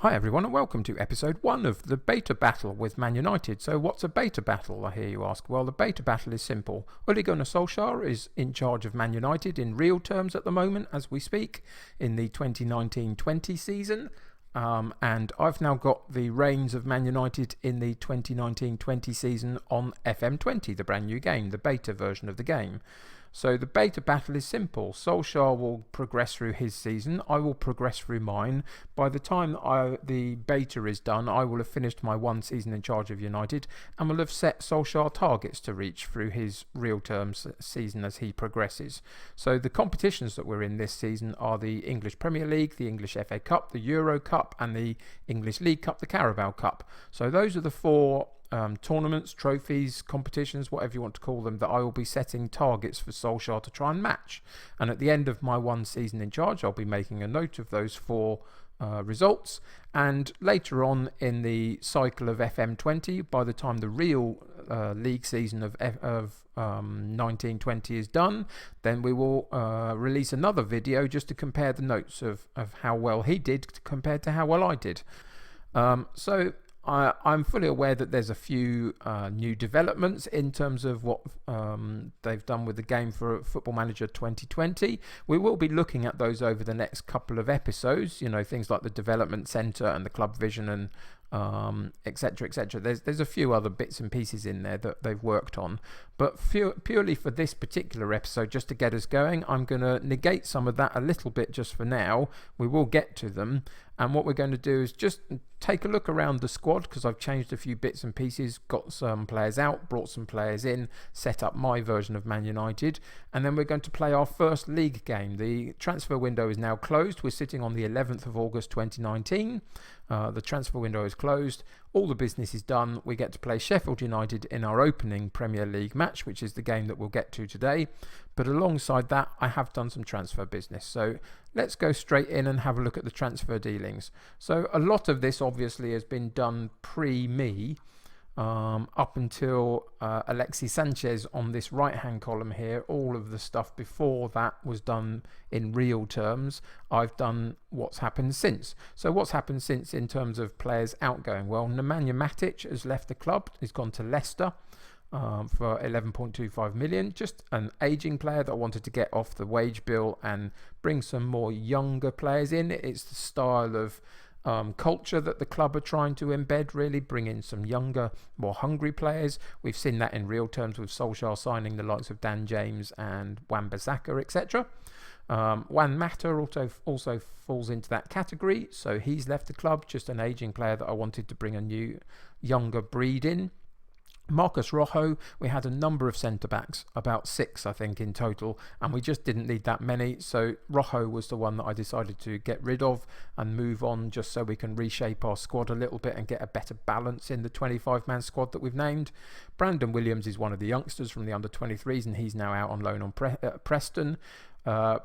Hi everyone and welcome to episode 1 of the beta battle with Man United. So what's a beta battle, I hear you ask? Well, the beta battle is simple. Ole Gunnar Solskjaer is in charge of Man United in real terms at the moment as we speak in the 2019-20 season. And I've now got the reins of Man United in the 2019-20 season on FM20, the brand new game, the beta version of the game. So the beta battle is simple. Solskjaer will progress through his season. I will progress through mine. By the time the beta is done, I will have finished my one season in charge of United and will have set Solskjaer targets to reach through his real terms season as he progresses. So the competitions that we're in this season are the English Premier League, the English FA Cup, the Euro Cup and the English League Cup, the Carabao Cup. So those are the four tournaments, trophies, competitions, whatever you want to call them, that I will be setting targets for Solskjaer to try and match. And at the end of my one season in charge, I'll be making a note of those four results. And later on in the cycle of FM20, by the time the real league season of 1920 is done, then we will release another video just to compare the notes of how well he did compared to how well I did. So I'm fully aware that there's a few new developments in terms of what they've done with the game for Football Manager 2020. We will be looking at those over the next couple of episodes, you know, things like the development centre and the club vision and etc, etc. There's a few other bits and pieces in there that they've worked on, but purely for this particular episode, just to get us going, I'm going to negate some of that a little bit just for now. We will get to them, and what we're going to do is just take a look around the squad, because I've changed a few bits and pieces, got some players out, brought some players in, set up my version of Man United, and then we're going to play our first league game. The transfer window is now closed. We're sitting on the 11th of August 2019. The transfer window is closed. All the business is done. We get to play Sheffield United in our opening Premier League match, which is the game that we'll get to today. But alongside that, I have done some transfer business. So let's go straight in and have a look at the transfer dealings. So a lot of this obviously has been done pre-me. Up until Alexis Sanchez on this right hand column here, all of the stuff before that was done in real terms. I've done what's happened since. So what's happened since in terms of players outgoing? Well, Nemanja Matic has left the club. He's gone to Leicester for 11.25 million. Just an aging player that I wanted to get off the wage bill and bring some more younger players in. It's the style of culture that the club are trying to embed, really bring in some younger, more hungry players. We've seen that in real terms with Solskjaer signing the likes of Dan James and Wan-Bissaka, etc. Juan Mata also falls into that category, so he's left the club, just an aging player that I wanted to bring a new, younger breed in. Marcus Rojo, we had a number of centre-backs, about 6 I think in total, and we just didn't need that many, so Rojo was the one that I decided to get rid of and move on, just so we can reshape our squad a little bit and get a better balance in the 25-man squad that we've named. Brandon Williams is one of the youngsters from the under-23s, and he's now out on loan on Preston.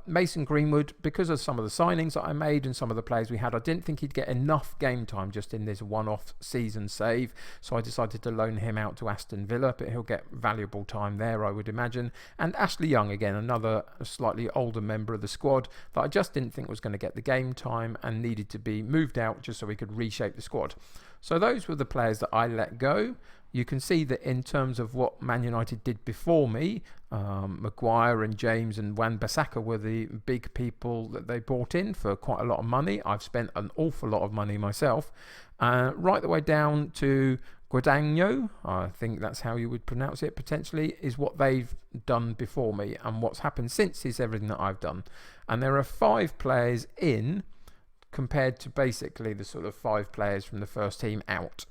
Mason Greenwood, because of some of the signings that I made and some of the players we had, I didn't think he'd get enough game time just in this one-off season save, so I decided to loan him out to Aston Villa, but he'll get valuable time there, I would imagine. And Ashley Young, again, another slightly older member of the squad that I just didn't think was going to get the game time and needed to be moved out just so we could reshape the squad. So those were the players that I let go. You can see that in terms of what Man United did before me, Maguire and James and Wan-Bissaka were the big people that they brought in for quite a lot of money. I've spent an awful lot of money myself. Right the way down to Guadagno, I think that's how you would pronounce it potentially, is what they've done before me. And what's happened since is everything that I've done. And there are 5 players in compared to basically the sort of 5 players from the first team out.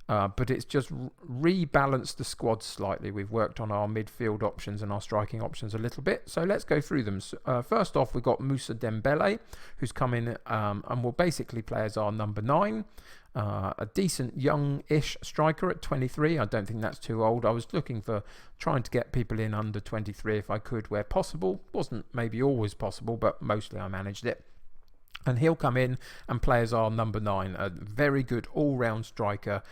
But it's just rebalanced the squad slightly. We've worked on our midfield options and our striking options a little bit. So let's go through them. First off, we've got Moussa Dembele, who's come in and will basically play as our number 9. A decent young-ish striker at 23. I don't think that's too old. I was looking for trying to get people in under 23 if I could, where possible. Wasn't maybe always possible, but mostly I managed it. And he'll come in and play as our number 9, a very good all-round striker,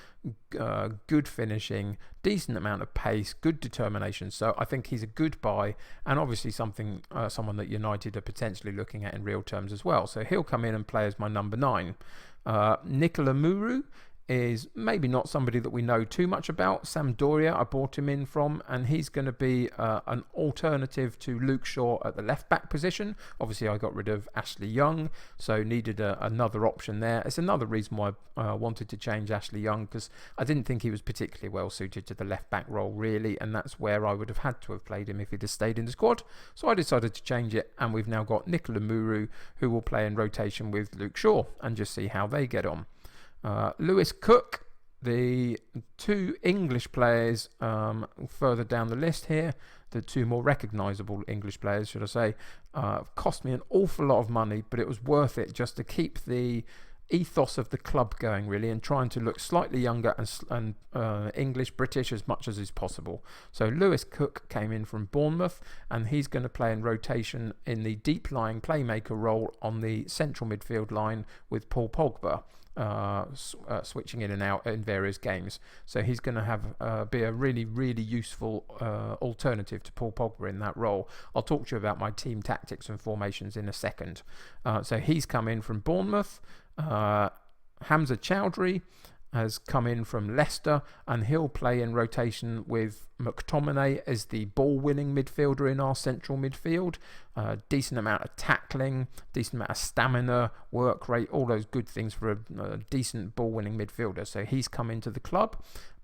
good finishing, decent amount of pace, good determination. So I think he's a good buy, and obviously someone that United are potentially looking at in real terms as well. So he'll come in and play as my number 9. Nicola Muru is maybe not somebody that we know too much about. Sampdoria, I bought him in from, and he's going to be an alternative to Luke Shaw at the left back position. Obviously I got rid of Ashley Young, so needed another option there. It's another reason why I wanted to change Ashley Young, because I didn't think he was particularly well suited to the left back role really, and that's where I would have had to have played him if he'd have stayed in the squad. So I decided to change it, and we've now got Nicola Muru, who will play in rotation with Luke Shaw, and just see how they get on. Lewis Cook, the 2 English players further down the list here, the 2 more recognisable English players, should I say, cost me an awful lot of money, but it was worth it just to keep the ethos of the club going really, and trying to look slightly younger and English, British as much as is possible. So Lewis Cook came in from Bournemouth, and he's going to play in rotation in the deep lying playmaker role on the central midfield line with Paul Pogba. Switching in and out in various games, so he's going to have be a really useful alternative to Paul Pogba in that role. I'll talk to you about my team tactics and formations in a second. So he's come in from Bournemouth. Hamza Chowdhury has come in from Leicester, and he'll play in rotation with McTominay as the ball-winning midfielder in our central midfield. Decent amount of tackling, decent amount of stamina, work rate, all those good things for a decent ball-winning midfielder. So he's come into the club.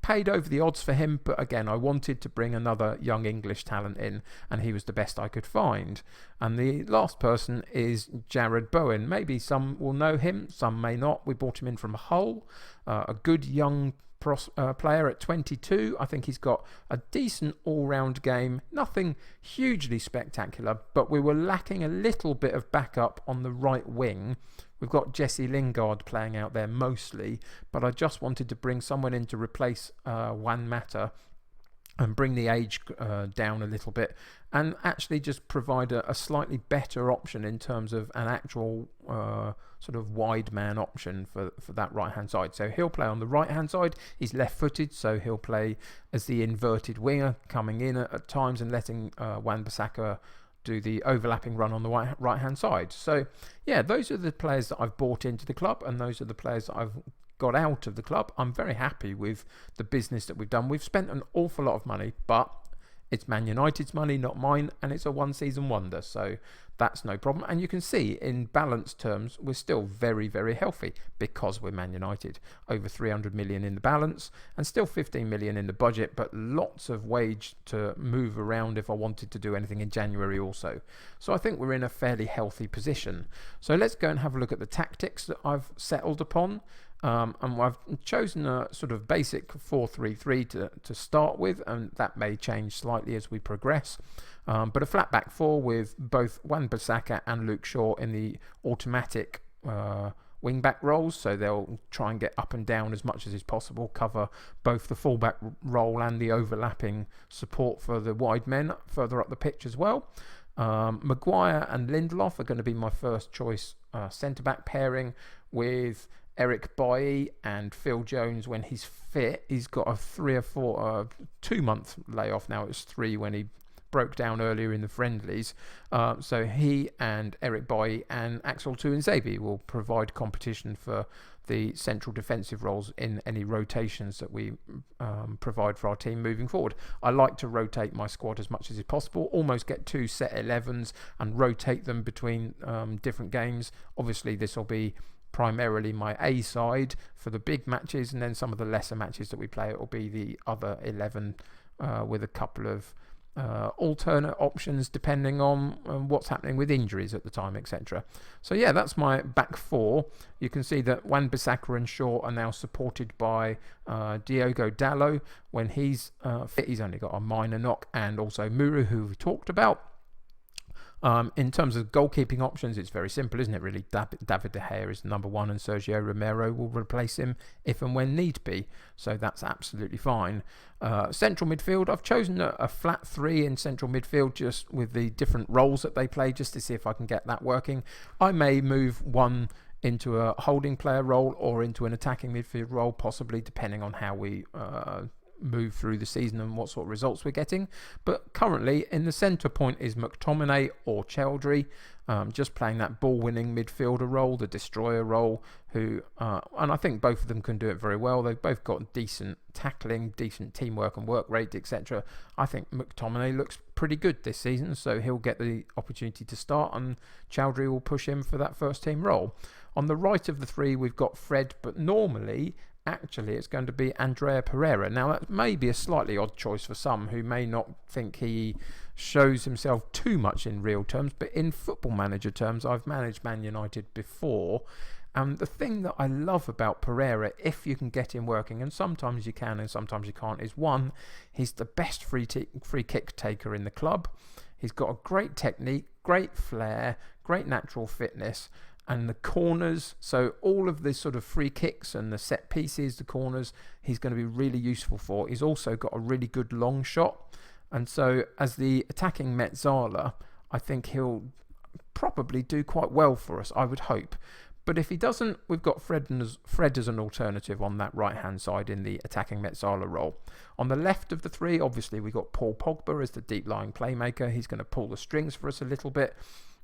Paid over the odds for him, but again, I wanted to bring another young English talent in, and he was the best I could find. And the last person is Jared Bowen. Maybe some will know him, some may not. We bought him in from Hull, a good young player at 22. I think he's got a decent all-round game, nothing hugely spectacular, but we were lacking a little bit of backup on the right wing. We've got Jesse Lingard playing out there mostly, but I just wanted to bring someone in to replace Juan Mata and bring the age down a little bit, and actually just provide a slightly better option in terms of an actual sort of wide man option for that right hand side. So he'll play on the right hand side. He's left footed, so he'll play as the inverted winger, coming in at times and letting Wan-Bissaka do the overlapping run on the right hand side. So yeah, those are the players that I've bought into the club, and those are the players that I've got out of the club. I'm very happy with the business that we've done. We've spent an awful lot of money, but it's Man United's money, not mine, and it's a one season wonder, so that's no problem. And you can see in balance terms we're still very healthy, because we're Man United. Over 300 million in the balance and still 15 million in the budget, but lots of wage to move around if I wanted to do anything in January also. So I think we're in a fairly healthy position. So let's go and have a look at the tactics that I've settled upon. And I've chosen a sort of basic 4-3-3 to start with, and that may change slightly as we progress. But a flat back 4 with both Wan-Bissaka and Luke Shaw in the automatic wing back roles, so they'll try and get up and down as much as is possible, cover both the fullback role and the overlapping support for the wide men further up the pitch as well. Maguire and Lindelof are going to be my first choice centre back pairing, with Eric Bailly and Phil Jones when he's fit. He's got a 2-month layoff now. It was 3 when he broke down earlier in the friendlies. So he and Eric Bailly and Axel Tuanzebe will provide competition for the central defensive roles in any rotations that we provide for our team moving forward. I like to rotate my squad as much as is possible, almost get 2 set 11s and rotate them between different games. Obviously this will be primarily my A side for the big matches, and then some of the lesser matches that we play, it will be the other 11 with a couple of alternate options depending on what's happening with injuries at the time, etc. So yeah, that's my back 4. You can see that Wan-Bissaka and Shaw are now supported by Diogo Dalot when he's fit. He's only got a minor knock, and also Muru, who we talked about. In terms of goalkeeping options, it's very simple, isn't it, really? David De Gea is number one, and Sergio Romero will replace him if and when need be. So that's absolutely fine. Central midfield, I've chosen a flat three in central midfield, just with the different roles that they play, just to see if I can get that working. I may move one into a holding player role or into an attacking midfield role, possibly, depending on how we move through the season and what sort of results we're getting. But currently in the centre point is McTominay or Chowdhury, just playing that ball-winning midfielder role, the destroyer role, and I think both of them can do it very well. They've both got decent tackling, decent teamwork and work rate, etc. I think McTominay looks pretty good this season, so he'll get the opportunity to start, and Chowdhury will push him for that first team role. On the right of the three, we've got Fred, but normally, actually, it's going to be Andrea Pereira. Now, that may be a slightly odd choice for some who may not think he shows himself too much in real terms, but in Football Manager terms, I've managed Man United before. And the thing that I love about Pereira, if you can get him working, and sometimes you can and sometimes you can't, is one, he's the best free kick taker in the club. He's got a great technique, great flair, great natural fitness, and the corners, so all of the sort of free kicks and the set pieces, the corners, he's going to be really useful for. He's also got a really good long shot, and so as the attacking Mezzala, I think he'll probably do quite well for us, I would hope. But if he doesn't, we've got Fred as an alternative on that right-hand side in the attacking Mezzala role. On the left of the three, obviously, we've got Paul Pogba as the deep-lying playmaker. He's going to pull the strings for us a little bit.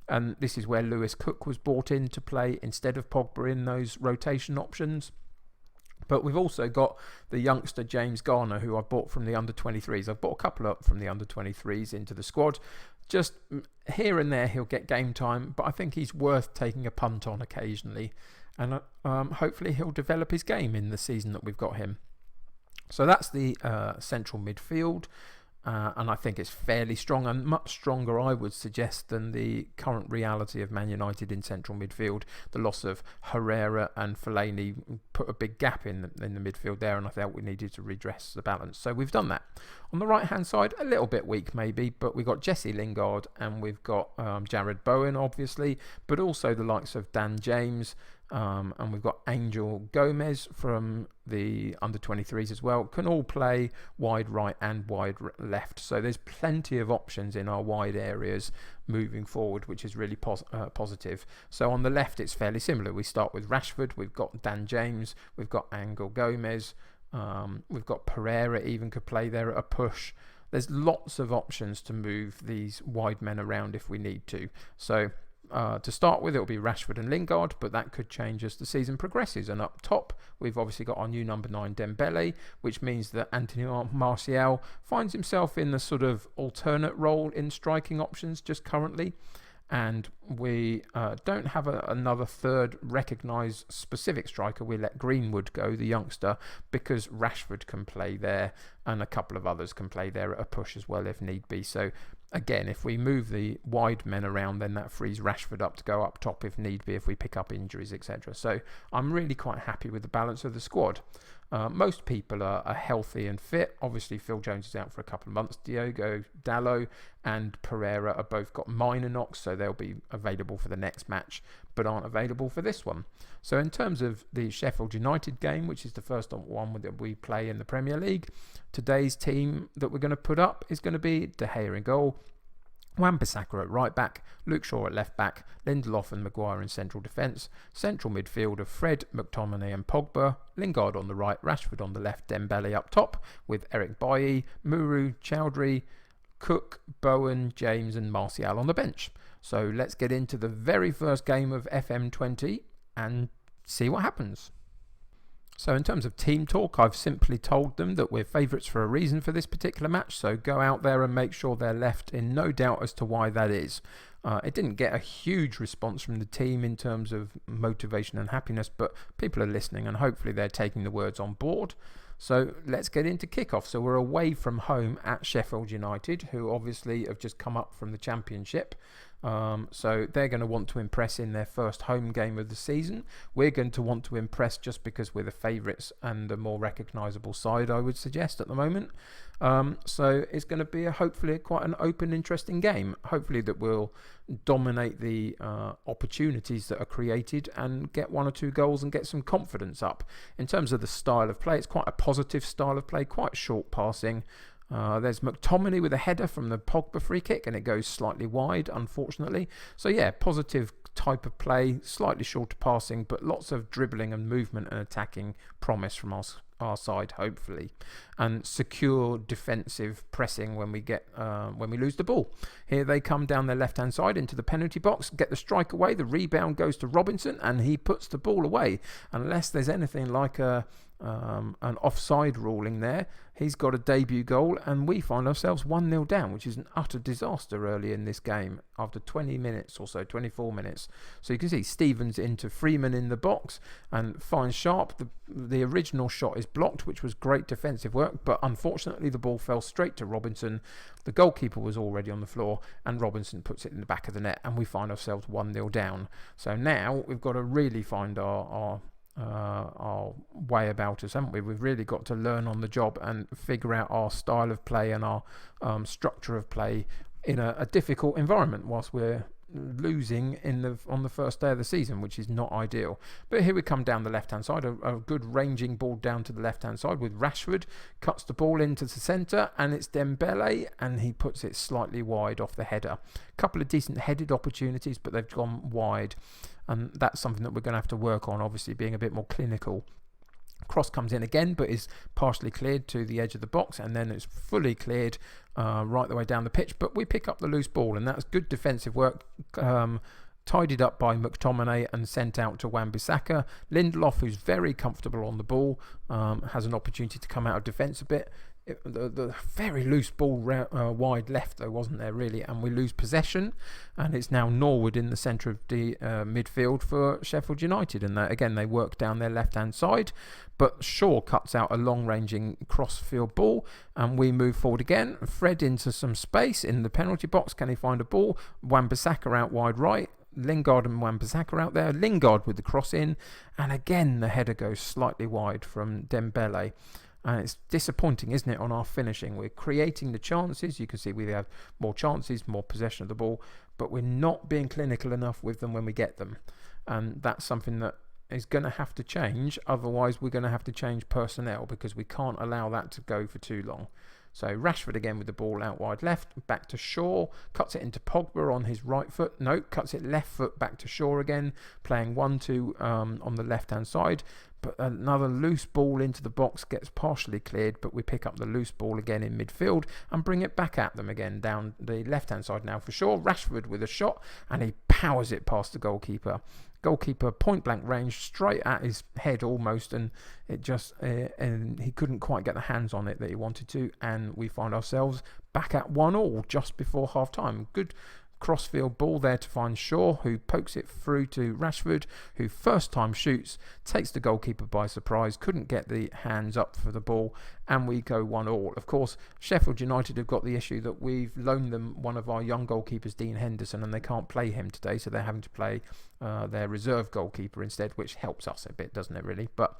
And this is where Lewis Cook was brought in to play instead of Pogba in those rotation options. But we've also got the youngster James Garner, who I bought from the under-23s. I've bought a couple up from the under-23s into the squad. Just here and there he'll get game time, but I think he's worth taking a punt on occasionally. And hopefully he'll develop his game in the season that we've got him. So that's the central midfield. And I think it's fairly strong, and much stronger, I would suggest, than the current reality of Man United in central midfield. The loss of Herrera and Fellaini put a big gap in the midfield there, and I felt we needed to redress the balance. So we've done that. On the right-hand side, a little bit weak maybe, but we've got Jesse Lingard and we've got Jared Bowen, obviously, but also the likes of Dan James, and we've got Angel Gomez from the under-23s as well. Can all play wide right and wide left. So there's plenty of options in our wide areas moving forward, which is really positive. So on the left, it's fairly similar. We start with Rashford. We've got Dan James. We've got Angel Gomez. We've got Pereira even could play there at a push. There's lots of options to move these wide men around if we need to. So to start with, it'll be Rashford and Lingard, but that could change as the season progresses. And up top, we've obviously got our new number 9, Dembele, which means that Anthony Martial finds himself in the sort of alternate role in striking options just currently. And we don't have another third recognised specific striker. We let Greenwood go, the youngster, because Rashford can play there and a couple of others can play there at a push as well if need be. So again, if we move the wide men around, then that frees Rashford up to go up top if need be, if we pick up injuries, etc. So I'm really quite happy with the balance of the squad. Most people are healthy and fit. Obviously, Phil Jones is out for a couple of months. Diogo Dalot and Pereira are both got minor knocks, so they'll be available for the next match, but aren't available for this one. So in terms of the Sheffield United game, which is the first one that we play in the Premier League, today's team that we're going to put up is going to be De Gea in goal, Wan-Bissaka at right back, Luke Shaw at left back, Lindelof and Maguire in central defence, central midfield of Fred, McTominay and Pogba, Lingard on the right, Rashford on the left, Dembele up top with Eric Bailly, Muru, Chowdhury, Cook, Bowen, James and Martial on the bench. So let's get into the very first game of FM20 and see what happens. So in terms of team talk, I've simply told them that we're favourites for a reason for this particular match, so go out there and make sure they're left in no doubt as to why that is. It didn't get a huge response from the team in terms of motivation and happiness, but people are listening and hopefully they're taking the words on board. So let's get into kickoff. So we're away from home at Sheffield United, who obviously have just come up from the Championship. So they're going to want to impress in their first home game of the season. We're going to want to impress just because we're the favourites and the more recognisable side, I would suggest, at the moment. So it's going to be hopefully quite an open, interesting game. Hopefully that will dominate the opportunities that are created and get 1 or 2 goals and get some confidence up. In terms of the style of play, it's quite a positive style of play, quite short passing. There's McTominay with a header from the Pogba free kick, and it goes slightly wide, unfortunately. So yeah, positive type of play, slightly shorter passing, but lots of dribbling and movement and attacking promise from our side, hopefully, and secure defensive pressing when we lose the ball. Here they come down their left hand side into the penalty box, get the strike away, the rebound goes to Robinson, and he puts the ball away. Unless there's anything like an offside ruling there, he's got a debut goal, and we find ourselves 1-0 down, which is an utter disaster early in this game after 20 minutes or so, 24 minutes. So you can see Stevens into Freeman in the box and finds Sharp. The original shot is blocked, which was great defensive work, but unfortunately the ball fell straight to Robinson. The goalkeeper was already on the floor, and Robinson puts it in the back of the net, and we find ourselves 1-0 down. So now we've got to really find our way about us, haven't we? We've really got to learn on the job and figure out our style of play and our structure of play in a difficult environment whilst we're losing on the first day of the season, which is not ideal. But here we come down the left hand side, a good ranging ball down to the left hand side with Rashford, cuts the ball into the centre, and it's Dembele, and he puts it slightly wide off the header. A couple of decent headed opportunities, but they've gone wide, and that's something that we're going to have to work on, obviously being a bit more clinical. Cross comes in again, but is partially cleared to the edge of the box, and then it's fully cleared right the way down the pitch. But we pick up the loose ball, and that's good defensive work, tidied up by McTominay and sent out to Wan-Bissaka. Lindelof, who's very comfortable on the ball, has an opportunity to come out of defence a bit. The very loose ball wide left, though, wasn't there, really? And we lose possession, and it's now Norwood in the centre of the midfield for Sheffield United. And again, they work down their left-hand side, but Shaw cuts out a long-ranging cross-field ball, and we move forward again. Fred into some space in the penalty box. Can he find a ball? Wan-Bissaka out wide right. Lingard and Wan-Bissaka out there. Lingard with the cross in, and again the header goes slightly wide from Dembele. And it's disappointing, isn't it, on our finishing? We're creating the chances. You can see we have more chances, more possession of the ball, but we're not being clinical enough with them when we get them. And that's something that is going to have to change. Otherwise, we're going to have to change personnel, because we can't allow that to go for too long. So Rashford again with the ball out wide left, back to Shaw, cuts it into Pogba on his right foot. No, cuts it left foot back to Shaw again, playing 1-2 on the left-hand side. But another loose ball into the box gets partially cleared, but we pick up the loose ball again in midfield and bring it back at them again down the left-hand side now for Shaw. Rashford with a shot, and he powers it past the goalkeeper. Goalkeeper point blank range, straight at his head almost, and it just and he couldn't quite get the hands on it that he wanted to, and we find ourselves back at 1-1 just before half time. Good crossfield ball there to find Shaw, who pokes it through to Rashford, who first time shoots, takes the goalkeeper by surprise, couldn't get the hands up for the ball, and we go 1-1. Of course, Sheffield United have got the issue that we've loaned them one of our young goalkeepers, Dean Henderson, and they can't play him today, so they're having to play their reserve goalkeeper instead, which helps us a bit, doesn't it, really? But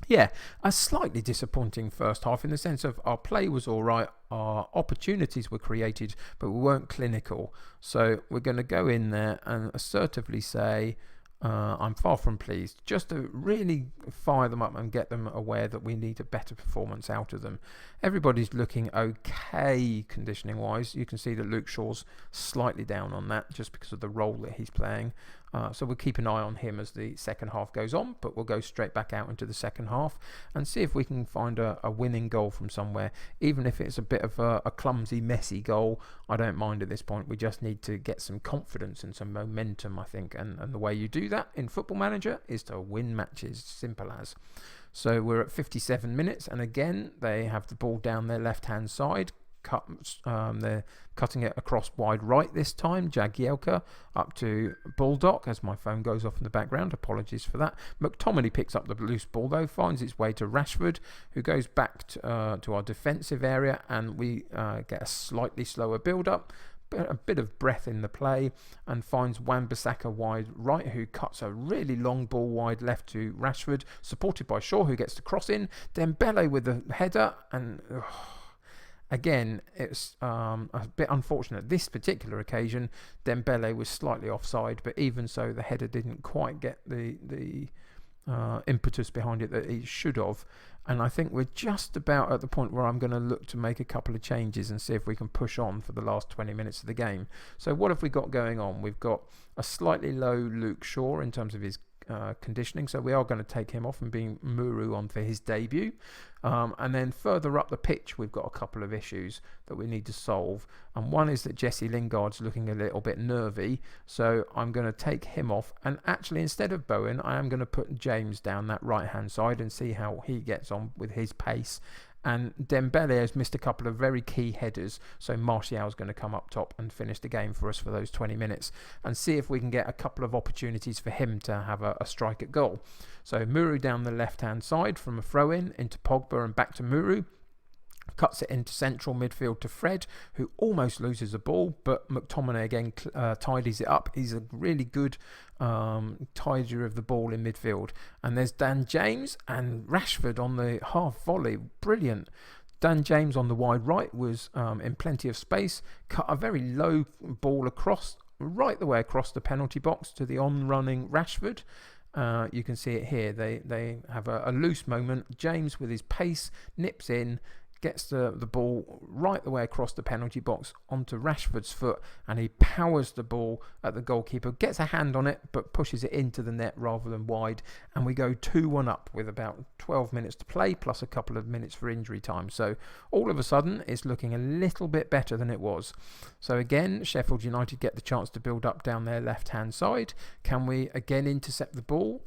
yeah, a slightly disappointing first half in the sense of our play was all right, our opportunities were created, but we weren't clinical. So we're going to go in there and assertively say, I'm far from pleased, just to really fire them up and get them aware that we need a better performance out of them. Everybody's looking okay conditioning wise. You can see that Luke Shaw's slightly down on that just because of the role that he's playing. So we'll keep an eye on him as the second half goes on, but we'll go straight back out into the second half and see if we can find a winning goal from somewhere. Even if it's a bit of a clumsy, messy goal, I don't mind at this point. We just need to get some confidence and some momentum, I think. And the way you do that in Football Manager is to win matches, simple as. So we're at 57 minutes, and again, they have the ball down their left-hand side. They're cutting it across wide right this time. Jagielka up to Baldock as my phone goes off in the background. Apologies for that. McTominay picks up the loose ball though, finds its way to Rashford, who goes back to our defensive area, and we get a slightly slower build-up. a bit of breath in the play and finds Wan-Bissaka wide right, who cuts a really long ball wide left to Rashford, supported by Shaw, who gets the cross in. Dembele with the header, and again, it's a bit unfortunate. This particular occasion, Dembele was slightly offside, but even so, the header didn't quite get the impetus behind it that it should have. And I think we're just about at the point where I'm going to look to make a couple of changes and see if we can push on for the last 20 minutes of the game. So what have we got going on? We've got a slightly low Luke Shaw in terms of his conditioning, so we are going to take him off and bring Muru on for his debut. And then further up the pitch, we've got a couple of issues that we need to solve. And one is that Jesse Lingard's looking a little bit nervy, so I'm going to take him off. And actually, instead of Bowen, I am going to put James down that right-hand side and see how he gets on with his pace. And Dembele has missed a couple of very key headers, so Martial's going to come up top and finish the game for us for those 20 minutes and see if we can get a couple of opportunities for him to have a strike at goal. So Muru down the left-hand side from a throw-in into Pogba and back to Muru. Cuts it into central midfield to Fred, who almost loses the ball, but McTominay again tidies it up. He's a really good tidier of the ball in midfield. And there's Dan James and Rashford on the half volley. Brilliant. Dan James on the wide right was in plenty of space, cut a very low ball across, right the way across the penalty box to the on-running Rashford. You can see it here. They have a loose moment. James with his pace nips in, gets the ball right the way across the penalty box onto Rashford's foot, and he powers the ball at the goalkeeper, gets a hand on it but pushes it into the net rather than wide, and we go 2-1 up with about 12 minutes to play plus a couple of minutes for injury time. So all of a sudden it's looking a little bit better than it was. So again, Sheffield United get the chance to build up down their left hand side. Can we again intercept the ball?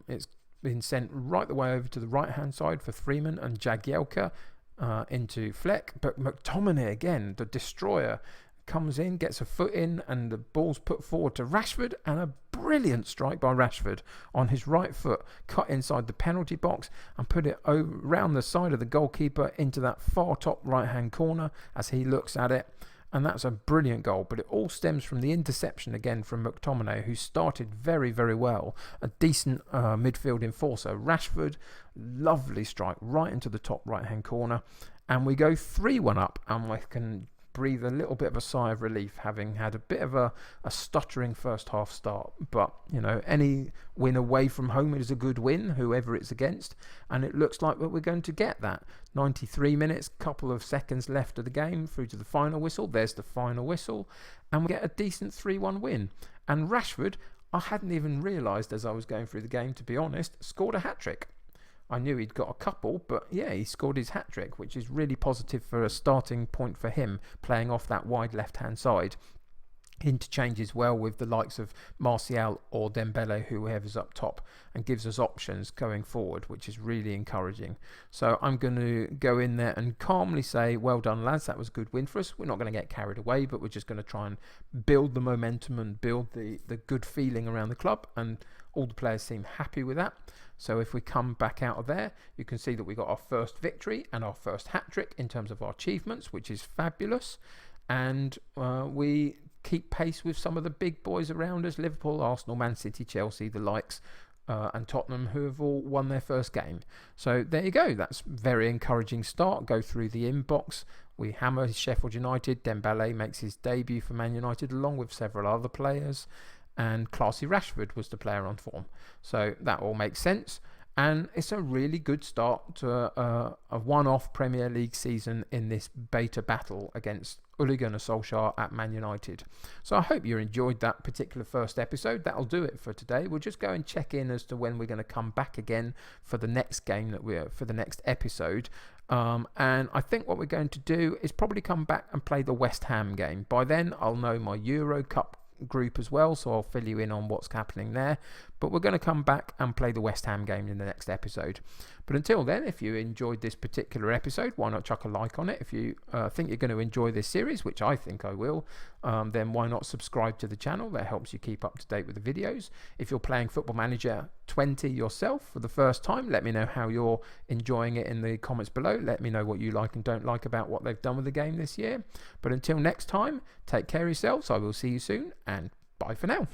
It's been sent right the way over to the right hand side for Freeman and Jagielka into Fleck, but McTominay again, the destroyer, comes in, gets a foot in, and the ball's put forward to Rashford, and a brilliant strike by Rashford on his right foot, cut inside the penalty box and put it around the side of the goalkeeper into that far top right hand corner as he looks at it. And that's a brilliant goal, but it all stems from the interception again from McTominay, who started very, very well. A decent midfield enforcer. Rashford, lovely strike right into the top right-hand corner. And we go 3-1 up, and we can breathe a little bit of a sigh of relief, having had a bit of a stuttering first half start. But, you know, any win away from home is a good win, whoever it's against. And it looks like that we're going to get that. 93 minutes, couple of seconds left of the game through to the final whistle. There's the final whistle. And we get a decent 3-1 win. And Rashford, I hadn't even realised as I was going through the game, to be honest, scored a hat-trick. I knew he'd got a couple, but yeah, he scored his hat-trick, which is really positive for a starting point for him, playing off that wide left-hand side. Interchanges well with the likes of Martial or Dembele, whoever's up top, and gives us options going forward, which is really encouraging. So I'm going to go in there and calmly say, well done lads, that was a good win for us. We're not going to get carried away, but we're just going to try and build the momentum and build the good feeling around the club, and all the players seem happy with that. So if we come back out of there, you can see that we got our first victory and our first hat-trick in terms of our achievements, which is fabulous. And we keep pace with some of the big boys around us, Liverpool, Arsenal, Man City, Chelsea, the likes, and Tottenham, who have all won their first game. So there you go. That's a very encouraging start. Go through the inbox. We hammer Sheffield United. Dembele makes his debut for Man United along with several other players. And Classy Rashford was the player on form. So that all makes sense. And it's a really good start to a one-off Premier League season in this beta battle against Ole Gunnar Solskjaer at Man United. So I hope you enjoyed that particular first episode. That'll do it for today. We'll just go and check in as to when we're going to come back again for the next game for the next episode. And I think what we're going to do is probably come back and play the West Ham game. By then, I'll know my Euro Cup group as well, so I'll fill you in on what's happening there. But we're going to come back and play the West Ham game in the next episode. But until then, if you enjoyed this particular episode, why not chuck a like on it? If you think you're going to enjoy this series, which I think I will, then why not subscribe to the channel? That helps you keep up to date with the videos. If you're playing Football Manager 20 yourself for the first time, let me know how you're enjoying it in the comments below. Let me know what you like and don't like about what they've done with the game this year. But until next time, take care of yourselves. I will see you soon, and bye for now.